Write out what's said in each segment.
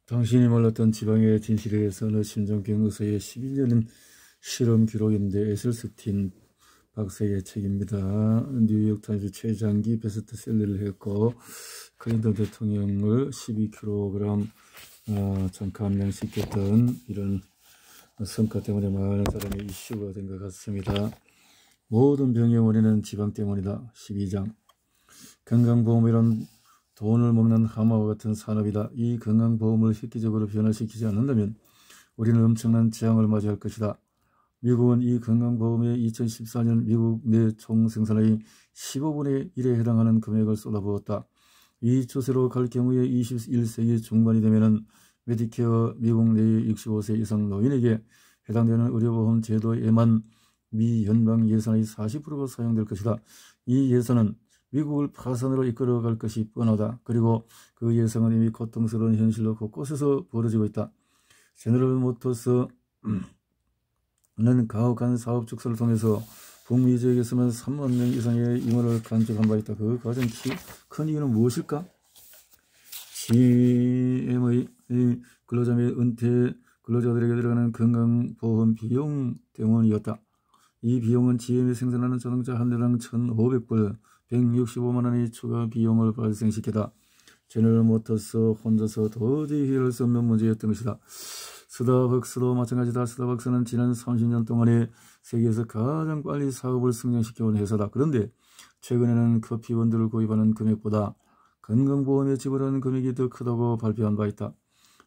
당신이 몰랐던 지방의 진실에 대해서 어느 심장병 의사의 11년 실험 기록인데 에셀스틴 박사의 책입니다. 뉴욕타임즈 최장기 베스트셀러를 했고 클린턴 대통령을 12kg 잠깐 감량시켰던 이런 성과 때문에 많은 사람이 이슈가 된 것 같습니다. 모든 병의 원인은 지방 때문이다. 12장 건강보험이란 돈을 먹는 하마와 같은 산업이다. 이 건강보험을 획기적으로 변화시키지 않는다면 우리는 엄청난 재앙을 맞이할 것이다. 미국은 이 건강보험에 2014년 미국 내 총생산의 15분의 1에 해당하는 금액을 쏟아부었다. 이 추세로 갈 경우에 21세기 중반이 되면 메디케어 미국 내 65세 이상 노인에게 해당되는 의료보험 제도에만 미 연방 예산의 40%가 사용될 것이다. 이 예산은 미국을 파산으로 이끌어갈 것이 뻔하다. 그리고 그 예상은 이미 고통스러운 현실로 곳곳에서 벌어지고 있다. 제너럴 모터스는 가혹한 사업 축소를 통해서 북미 지역에서만 3만 명 이상의 임원을 간직한 바 있다. 그 가장 큰 이유는 무엇일까? GM의 근로자 및 은퇴 근로자들에게 들어가는 건강보험 비용 때문이었다. 이 비용은 GM이 생산하는 자동차 한 대당 1,500불, 165만 원의 추가 비용을 발생시키다. 제너럴 모터스 혼자서 도저히 해결할 수 없는 문제였던 것이다. 스타벅스도 마찬가지다. 스타벅스는 지난 30년 동안에 세계에서 가장 빨리 사업을 성장시켜온 회사다. 그런데 최근에는 커피 원두를 구입하는 금액보다 건강보험에 지불하는 금액이 더 크다고 발표한 바 있다.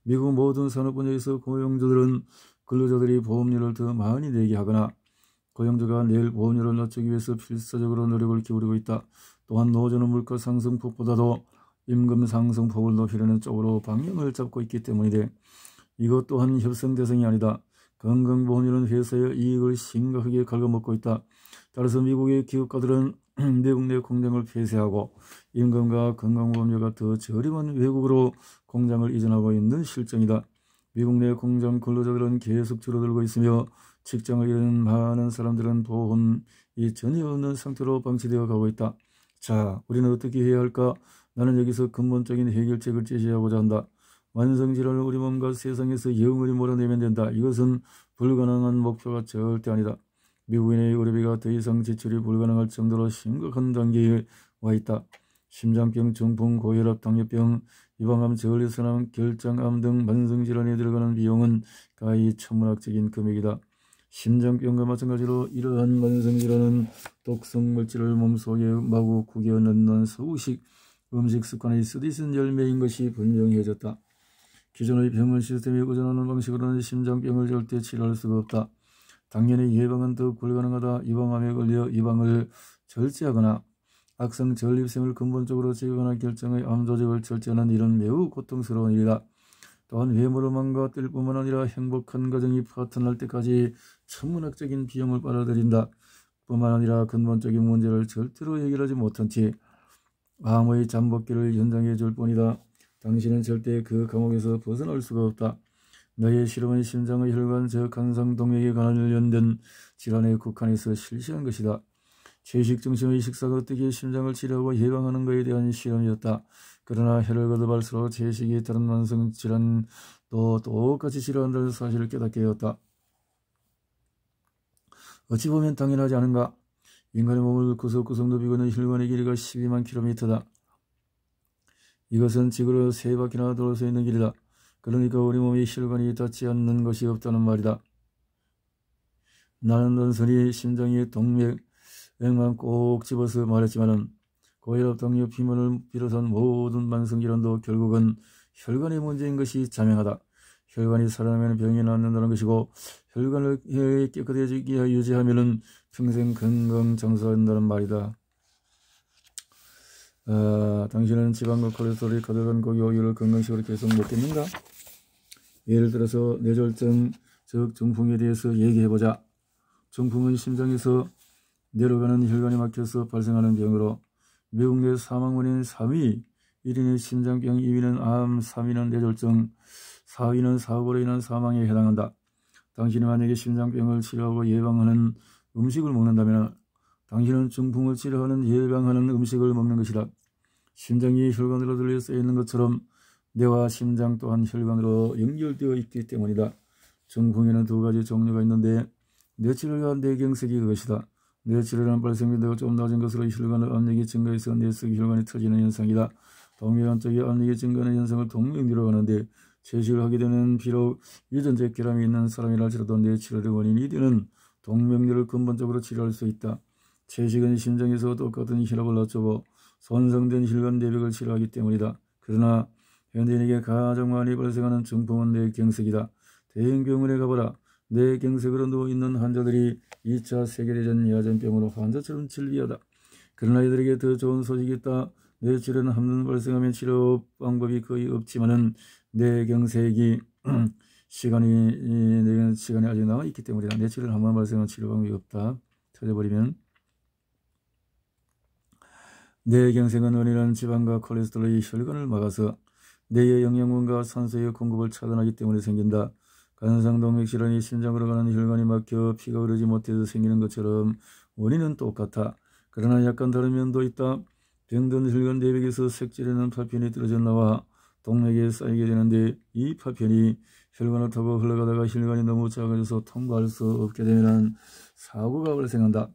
미국 모든 산업 분야에서 고용주들은 근로자들이 보험료를 더 많이 내게 하거나 고용주가 낼 보험료를 낮추기 위해서 필사적으로 노력을 기울이고 있다. 또한 노조는 물가 상승폭보다도 임금 상승폭을 높이려는 쪽으로 방향을 잡고 있기 때문이다. 이것 또한 협상 대상이 아니다. 건강보험료는 회사의 이익을 심각하게 갉아먹고 있다. 따라서 미국의 기업가들은 미국 내 공장을 폐쇄하고 임금과 건강보험료가 더 저렴한 외국으로 공장을 이전하고 있는 실정이다. 미국 내 공장 근로자들은 계속 줄어들고 있으며 직장을 잃은 많은 사람들은 보험이 전혀 없는 상태로 방치되어 가고 있다. 자, 우리는 어떻게 해야 할까? 나는 여기서 근본적인 해결책을 제시하고자 한다. 만성질환을 우리 몸과 세상에서 영원히 몰아내면 된다. 이것은 불가능한 목표가 절대 아니다. 미국인의 의료비가 더 이상 지출이 불가능할 정도로 심각한 단계에 와 있다. 심장병, 중풍, 고혈압, 당뇨병, 유방암, 저혈류선암, 결장암 등 만성질환에 들어가는 비용은 가히 천문학적인 금액이다. 심장병과 마찬가지로 이러한 만성질환은 독성물질을 몸속에 마구 구겨 넣는 서구식 음식 습관의 쓰디쓴 열매인 것이 분명해졌다. 기존의 병원 시스템이 의존하는 방식으로는 심장병을 절대 치료할 수가 없다. 당연히 예방은 더욱 불가능하다. 유방암에 걸려 유방을 절제하거나 악성 전립腺을 근본적으로 제거하는 결정의 암 조직을 절제하는 일은 매우 고통스러운 일이다. 또한 외모를 망가뜨릴 뿐만 아니라 행복한 가정이 파탄날 때까지 천문학적인 비용을 빨아들인다. 뿐만 아니라 근본적인 문제를 절대로 해결하지 못한 채 암의 잠복기를 연장해 줄 뿐이다. 당신은 절대 그 감옥에서 벗어날 수가 없다. 너의 실험은 심장의 혈관 저강성동맥에 관련된 질환에 국한해서 실시한 것이다. 채식 중심의 식사가 어떻게 심장을 치료하고 예방하는 것에 대한 실험이었다. 그러나 혈을 거듭할수록 채식이 다른 만성 질환도 똑같이 치료한다는 사실을 깨닫게 되었다. 어찌 보면 당연하지 않은가? 인간의 몸을 구석구석 누비고 있는 혈관의 길이가 12만 킬로미터다. 이것은 지구로 3바퀴나 돌 수 있는 길이다. 그러니까 우리 몸의 혈관이 닿지 않는 것이 없다는 말이다. 나는 단순히 심장의 동맥만 꼭 집어서 말했지만은 고혈압, 당뇨, 비만을 비롯한 모든 만성질환도 결국은 혈관의 문제인 것이 자명하다. 혈관이 살아나면 병이 낫는다는 것이고 혈관을 깨끗하게 유지하면 평생 건강 장수한다는 말이다. 당신은 지방과 콜레스테롤이 가득한 고기 오이를 건강식으로 계속 먹겠는가? 예를 들어서 뇌졸중, 즉 중풍에 대해서 얘기해보자. 중풍은 심장에서 내려가는 혈관이 막혀서 발생하는 병으로 미국 내 사망 원인 3위, 1위는 심장병, 2위는 암, 3위는 뇌졸중, 4위는 사고로 인한 사망에 해당한다. 당신이 만약에 심장병을 치료하고 예방하는 음식을 먹는다면 당신은 중풍을 치료하는 예방하는 음식을 먹는 것이다. 심장이 혈관으로 들려 쓰여 있는 것처럼 뇌와 심장 또한 혈관으로 연결되어 있기 때문이다. 중풍에는 두 가지 종류가 있는데 뇌출혈과 뇌경색이 그것이다. 뇌출혈은 발생빈도가 좀 낮은 것으로 혈관의 압력이 증가해서 뇌속 혈관이 터지는 현상이다. 동맥 쪽의 압력이 증가하는 현상을 동맥류라고 하는데 채식을 하게 되는 비록 유전적 결함이 있는 사람이랄지라도 뇌출혈의 원인이 되는 동맥류를 근본적으로 치료할 수 있다. 채식은 심장에서 똑같은 혈압을 낮추고 손상된 혈관 내벽을 치료하기 때문이다. 그러나 현대인에게 가장 많이 발생하는 중풍은 뇌경색이다. 대형병원에 가보라. 뇌경색으로 누워있는 환자들이 2차 세계대전 야전병으로 환자처럼 질비하다. 그러나 이들에게 더 좋은 소식이 있다. 뇌출혈은 한 번 발생하면 치료 방법이 거의 없지만은 뇌경색이 시간이 아직 남아있기 때문이다. 뇌출혈 한 번 발생하면 치료 방법이 없다. 터져버리면 뇌경색은 원인은 지방과 콜레스테롤이 혈관을 막아서 뇌의 영양분과 산소의 공급을 차단하기 때문에 생긴다. 간상동맥질환이 심장으로 가는 혈관이 막혀 피가 흐르지 못해서 생기는 것처럼 원인은 똑같아. 그러나 약간 다른 면도 있다. 병든 혈관 내벽에서 색질에는 파편이 떨어져 나와 동맥에 쌓이게 되는데 이 파편이 혈관을 타고 흘러가다가 혈관이 너무 작아져서 통과할 수 없게 되면 사고가 발생한다.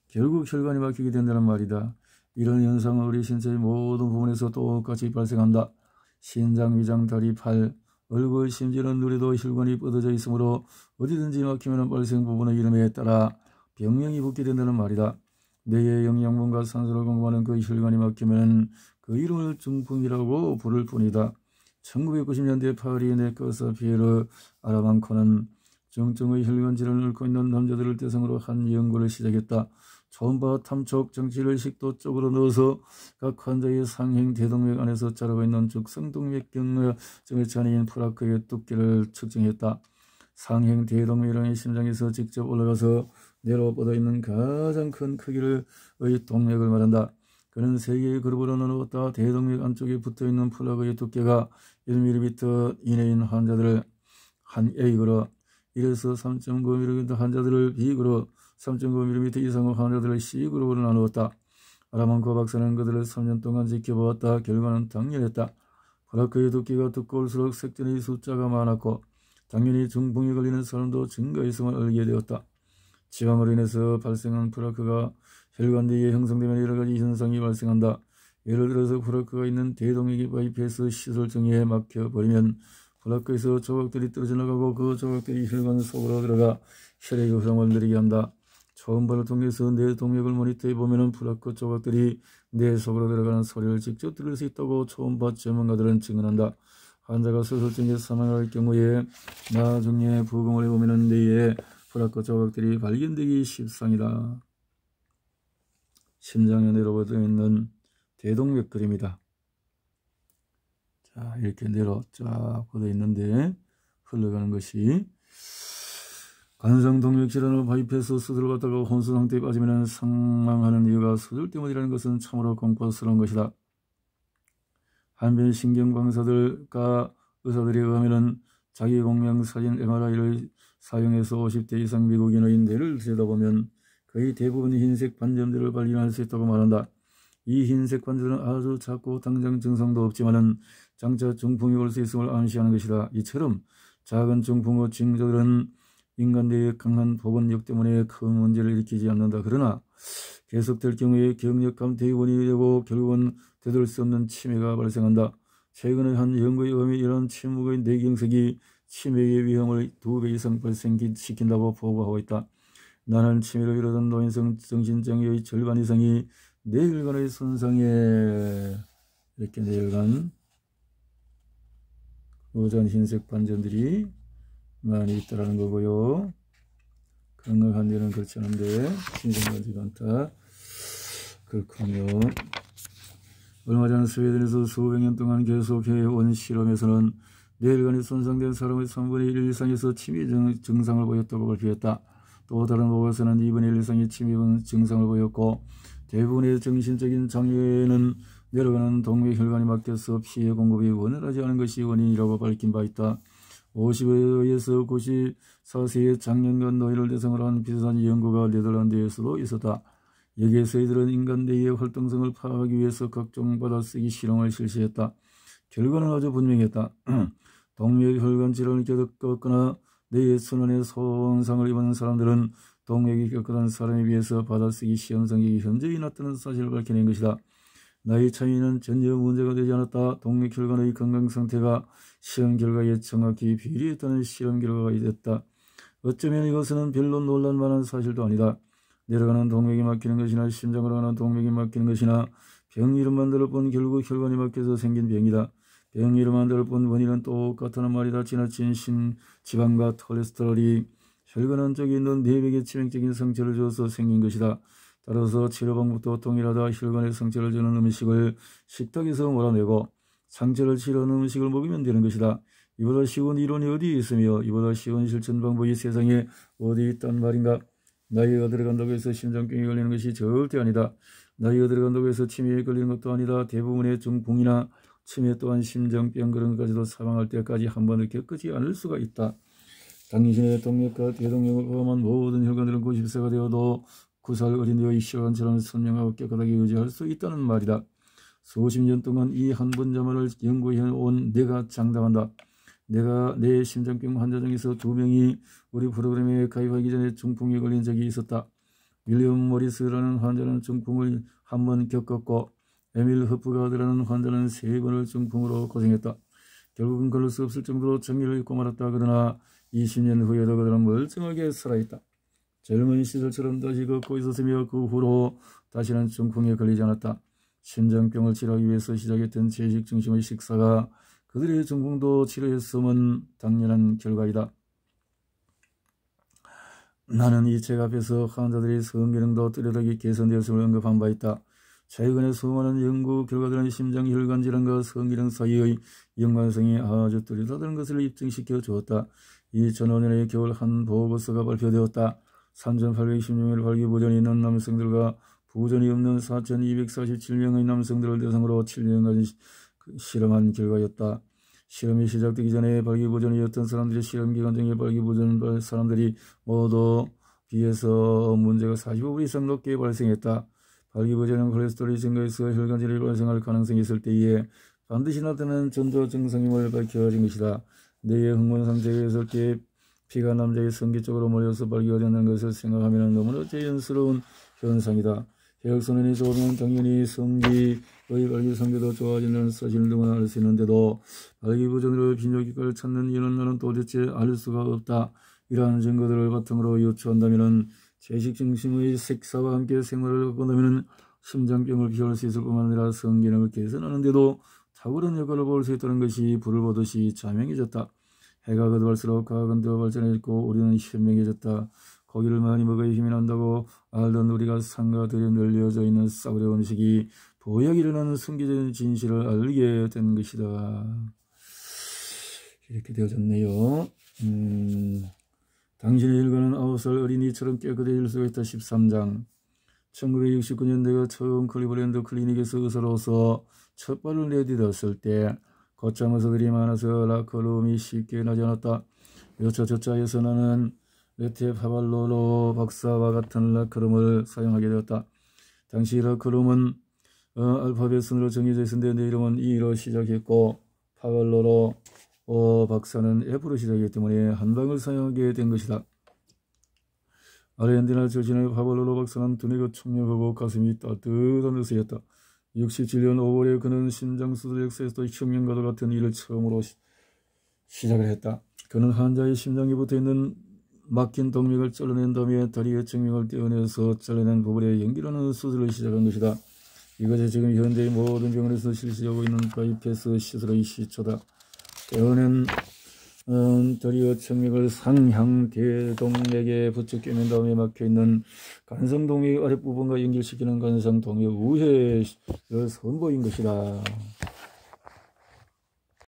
결국 혈관이 막히게 된다는 말이다. 이런 현상은 우리 신체의 모든 부분에서 똑같이 발생한다. 신장, 위장, 다리, 팔, 얼굴, 심지어는 눈에도 혈관이 뻗어져 있으므로 어디든지 막히면 발생 부분의 이름에 따라 병명이 붙게 된다는 말이다. 뇌의 영양분과 산소를 공급하는 그 혈관이 막히면 그 이름을 중풍이라고 부를 뿐이다. 1990년대 파리 내과의사 피에르 아라만코는 중증의 혈관 질환을 앓고 있는 남자들을 대상으로 한 연구를 시작했다. 초음파 탐촉 정치를 식도 쪽으로 넣어서 각 환자의 상행 대동맥 안에서 자라고 있는 죽성동맥경화증의 잔해인 플라크의 두께를 측정했다. 상행 대동맥이라는 심장에서 직접 올라가서 뇌로 뻗어있는 가장 큰 크기의 동맥을 말한다. 그는 세 개의 그룹으로 나누었다. 대동맥 안쪽에 붙어있는 플라크의 두께가 1mm 이내인 환자들을 한 A그룹, 1에서 3.9mm 환자들을 B그룹, 3.9mm 이상의 환자들을 C그룹으로 나누었다. 아라만코 박사는 그들을 3년 동안 지켜보았다. 결과는 당연했다. 플라크의 두께가 두꺼울수록 색전의 숫자가 많았고 당연히 중풍에 걸리는 사람도 증가했음을 알게 되었다. 지방으로 인해서 발생한 플라크가 혈관 내에 형성되면 여러가지 현상이 발생한다. 예를 들어서 플라크가 있는 대동맥이 바이패스 시설정에 막혀버리면 플라크에서 조각들이 떨어져 나가고 그 조각들이 혈관 속으로 들어가 혈액의 흐름을 느리게 한다. 초음파를 통해서 뇌동맥을 모니터해 보면 플라크 조각들이 뇌 속으로 들어가는 소리를 직접 들을 수 있다고 초음파 전문가들은 증언한다. 환자가 수술중에 사망할 경우에 나중에 부검을 해보면 뇌에 플라크 조각들이 발견되기 십상이다. 심장에 내려뻗어 있는 대동맥 그림이다. 자, 이렇게 내려 쫙 뻗어 있는데 흘러가는 것이 간상동맥 질환으로 바이패스 수술을 받다가 혼수 상태에 빠지면 사망하는 이유가 수술 때문이라는 것은 참으로 공포스러운 것이다. 한편 신경방사들과 의사들에 의하면 자기 공명 사진 MRI를 사용해서 50대 이상 미국인의 뇌를 들여다보면 거의 대부분 흰색 반점들을 발견할 수 있다고 말한다. 이 흰색 반점들은 아주 작고 당장 증상도 없지만은 장차 중풍이 올 수 있음을 암시하는 것이다. 이처럼 작은 중풍의 징조들은 인간 뇌의 강한 복원력 때문에 큰 문제를 일으키지 않는다. 그러나 계속될 경우에 경력감 대원이 되고 결국은 되돌릴 수 없는 치매가 발생한다. 최근에 한 연구에 의하면 이런 침묵의 뇌경색이 치매의 위험을 2배 이상 발생시킨다고 보고하고 있다. 나는 치매로 이르던 노인성 정신장애의 절반 이상이 뇌혈관의 손상에 이렇게 뇌혈관 우전 흰색 반점들이 많이 있다라는 거고요. 건강한 데는 그렇지 않은데 신경관지가 않다. 그렇군요. 얼마 전 스웨덴에서 수백 년 동안 계속해온 실험에서는 뇌혈관이 손상된 사람의 3분의 1 이상에서 치매 증상을 보였다고 발표했다. 또 다른 보고서는 2분의 1 이상의 치매 증상을 보였고 대부분의 정신적인 장애는 내려가는 동맥혈관이 막혀서 피해 공급이 원활하지 않은 것이 원인이라고 밝힌 바 있다. 50에서 94세의 장년간 노인을 대상으로 한 비슷한 연구가 네덜란드에서도 있었다. 여기에서 이들은 인간 뇌의 활동성을 파악하기 위해서 각종 받아쓰기 실험을 실시했다. 결과는 아주 분명했다. 동맥혈관 질환을 겪었거나 뇌의 순환에 손상을 입은 사람들은 동맥이 겪었던 사람에 비해서 받아쓰기 시험 성적이 현저히 낮다는 사실을 밝혀낸 것이다. 나이 차이는 전혀 문제가 되지 않았다. 동맥혈관의 건강 상태가 시험 결과에 정확히 비례했다는 실험 결과가 있었다. 어쩌면 이것은 별로 놀랄만한 사실도 아니다. 내려가는 동맥이 막히는 것이나 심장으로 가는 동맥이 막히는 것이나 병 이름만 들을 뿐 결국 혈관이 막혀서 생긴 병이다. 병 이름만 들을 뿐 원인은 똑같다는 말이다. 지나친 지방과 콜레스테롤이 혈관 안쪽에 있는 내벽에 치명적인 상처를 줘서 생긴 것이다. 따라서 치료 방법도 동일하다. 혈관에 상처를 주는 음식을 식탁에서 몰아내고 상처를 치료하는 음식을 먹으면 되는 것이다. 이보다 쉬운 이론이 어디 있으며 이보다 쉬운 실천 방법이 세상에 어디 있단 말인가. 나이가 들어간다고 해서 심장병에 걸리는 것이 절대 아니다. 나이가 들어간다고 해서 치매에 걸리는 것도 아니다. 대부분의 중풍이나 치매 또한 심장병 그런 것까지도 사망할 때까지 한 번을 겪지 않을 수가 있다. 당신의 동맥과 대동맥을 포함한 모든 혈관들은 90세가 되어도 9살 어린 뇌의 시간 질환을 선명하고 깨끗하게 유지할 수 있다는 말이다. 수십 년 동안 이 한 분자만을 연구해온 내가 장담한다. 내 심장병 환자 중에서 2명이 우리 프로그램에 가입하기 전에 중풍에 걸린 적이 있었다. 윌리엄 모리스라는 환자는 중풍을 한 번 겪었고 에밀 허프가드라는 환자는 3번을 중풍으로 고생했다. 결국은 걸을 수 없을 정도로 정리를 잃고 말았다. 그러나 20년 후에도 그들은 멀쩡하게 살아있다. 젊은 시절처럼 다시 걷고 있었으며 그 후로 다시는 중풍에 걸리지 않았다. 심장병을 치료하기 위해서 시작했던 채식 중심의 식사가 그들의 중풍도 치료했음은 당연한 결과이다. 나는 이 책 앞에서 환자들의 성기능도 뚜렷하게 개선되었음을 언급한 바 있다. 최근에 수많은 연구 결과들은 심장혈관 질환과 성기능 사이의 연관성이 아주 뚜렷하다는 것을 입증시켜 주었다. 2005년에 겨울 한 보고서가 발표되었다. 3,816명의 발기부전이 있는 남성들과 부전이 없는 4,247명의 남성들을 대상으로 7년간 실험한 결과였다. 실험이 시작되기 전에 발기부전이었던 사람들의 실험 기간 중에 발기부전 사람들이 모두 비해서 문제가 45배 이상 높게 발생했다. 발기부전은 콜레스테롤이 증가해서 혈관질환이 발생할 가능성이 있을 때에 반드시 나타나는 전조 증상임을 밝혀진 것이다. 뇌의 흥분 상태에 있을 때 피가 남자의 성기 쪽으로 몰려서 발기가 된다는 것을 생각하면 너무나 자연스러운 현상이다. 혈액순환이 좋으면 당연히 성기의 발기 상태도 좋아진다는 사실을 누구나 알 수 있는데도 발기부전으로 빈혈기과를 찾는 이유는 나는 도대체 알 수가 없다. 이러한 증거들을 바탕으로 유추한다면 채식 중심의 식사와 함께 생활을 바꾼다면 심장병을 피할 수 있을 뿐만 아니라 성기능을 개선하는데도 탁월한 효과를 볼 수 있다는 것이 불을 보듯이 자명해졌다. 해가 거듭할수록 과학은 더 발전했고 우리는 현명해졌다. 고기를 많이 먹어야 힘이 난다고 알던 우리가 상과 들에 널려져 있는 싸구려 음식이 보약이라는 숨겨진 진실을 알게 된 것이다. 이렇게 되어졌네요. 당신의 혈관은 9살 어린이처럼 깨끗해질 수가 있다. 13장 1969년 내가 처음 클리블랜드 클리닉에서 의사로서 첫 발을 내디뎠을 때 거참 의사들이 많아서 라커룸이 쉽게 나지 않았다. 여차저차해서 나는 레테 파발로로 박사와 같은 라커룸을 사용하게 되었다. 당시 라커룸은 알파벳 순으로 정해져 있었는데 내 이름은 E로 시작했고 파발로로 박사는 F로 시작했기 때문에 한 방을 사용하게 된 것이다. 아르헨티나 출신의 파발로로 박사는 두뇌가 총명하고 가슴이 따뜻한 의사였다. 67년 5월에 그는 심장수술 역사에서도 혁명과도 같은 일을 처음으로 시작을 했다. 그는 환자의 심장에 붙어있는 막힌 동맥을 잘라낸 다음에 다리의 정맥을 떼어내서 잘라낸 부분에 연결하는 수술을 시작한 것이다. 이것이 지금 현대의 모든 병원에서 실시하고 있는 바이패스 시술의 시초다. 떼어낸 다리의 정맥을 상향 대동맥에 붙여 꿰맨 다음에 막혀있는 간성동맥 아랫부분과 연결시키는 간성동맥 우회를 선보인 것이다.